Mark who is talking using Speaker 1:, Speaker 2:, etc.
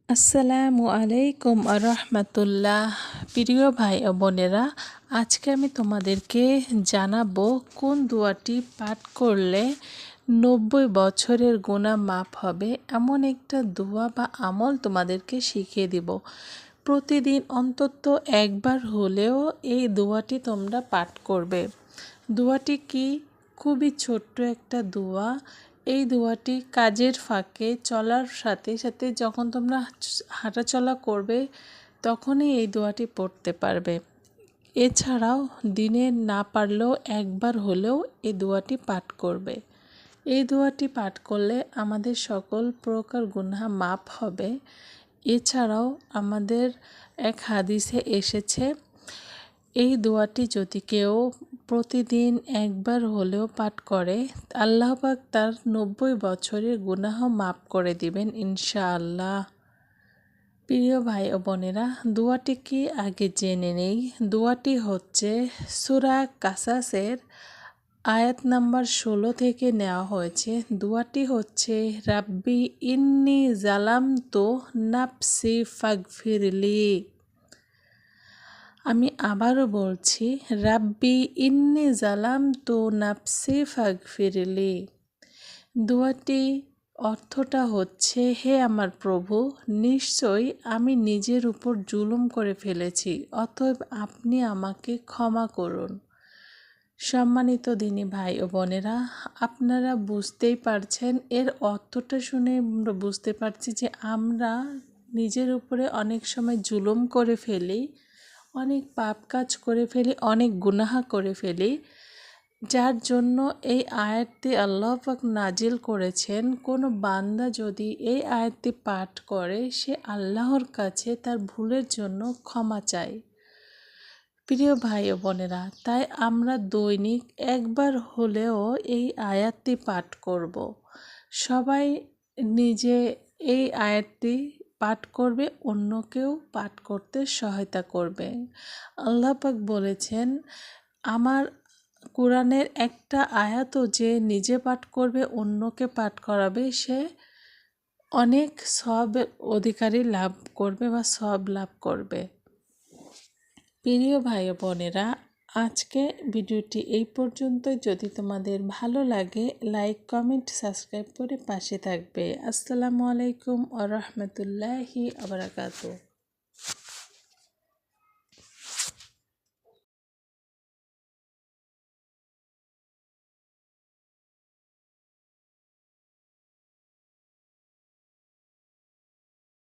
Speaker 1: আসসালামু আলাইকুম আরহামাতুল্লাহ। প্রিয় ভাই ও বোনেরা, আজকে আমি তোমাদেরকে জানাবো কোন দোয়াটি পাঠ করলে 90 বছরের গুনাহ মাফ হবে। এমন একটা দোয়া বা আমল তোমাদেরকে শিখিয়ে দিব। প্রতিদিন অন্তত একবার হলেও এই দোয়াটি তোমরা পাঠ করবে। দোয়াটি কি? খুবই ছোট্ট একটা দোয়া। এই দোয়াটি কাজের ফাঁকে চলার সাথে সাথে যখন তোমরা হাঁটাচলা করবে তখনই এই দোয়াটি পড়তে পারবে। এছাড়াও দিনে না পারলেও একবার হলেও এই দোয়াটি পাঠ করবে। এই দোয়াটি পাঠ করলে আমাদের সকল প্রকার গুনাহ মাফ হবে। এছাড়াও আমাদের এক হাদিসে এসেছে, এই দোয়াটি যদি কেউ প্রতিদিন একবার হলেও পাঠ করে, আল্লাহ পাক তার 90 বছরের গুনাহ মাফ করে দিবেন ইনশাআল্লাহ। প্রিয় ভাই ও বোনেরা, দোয়াটি কি আগে জেনে নেই। দোয়াটি হচ্ছে সূরা কাসাসের আয়াত নাম্বার 16 থেকে নেওয়া হয়েছে। দোয়াটি হচ্ছে রাব্বি ইন্নি জালামতু নাফসি ফাগফিরলি। আমি আবারও বলছি, রাব্বি ইন্নি জালামতু নাফসি ফাগফিরলি। দোয়াটি অর্থটা হচ্ছে, হে আমার প্রভু, নিশ্চয়ই আমি নিজের উপর জুলুম করে ফেলেছি, অতএব আপনি আমাকে ক্ষমা করুন। সম্মানিত দিনী ভাই ও বোনেরা, আপনারা বুঝতেই পারছেন, এর অর্থটা শুনে আমরা বুঝতে পারছি যে আমরা নিজের উপরে অনেক সময় জুলুম করে ফেলি, অনেক পাপ কাজ করে ফেলি, অনেক গুনাহ করে ফেলি, যার জন্য এই আয়াতটি আল্লাহ পাক নাজিল করেছেন। কোনো বান্দা যদি এই আয়াতটি পাঠ করে, সে আল্লাহর কাছে তার ভুলের জন্য ক্ষমা চায়। প্রিয় ভাই ও বোনেরা, তাই আমরা দৈনিক একবার হলেও এই আয়াতটি পাঠ করব। সবাই নিজে এই আয়াতটি পাঠ করবে, অন্যকেও পাঠ করতে সহায়তা করবে। আল্লাহ পাক বলেছেন, আমার কোরআনের একটা আয়াতও যে নিজে পাঠ করবে, অন্যকে পাঠ করাবে, সে অনেক সওয়াবের অধিকারী লাভ করবে বা সওয়াব লাভ করবে। প্রিয় ভাই ও বোনেরা, আজকে ভিডিওটি এই পর্যন্তই। যদি তোমাদের ভালো লাগে, লাইক, কমেন্ট, সাবস্ক্রাইব করে পাশে থাকবে। আসসালামু আলাইকুম ওয়া রাহমাতুল্লাহি ওয়া বারাকাতুহু।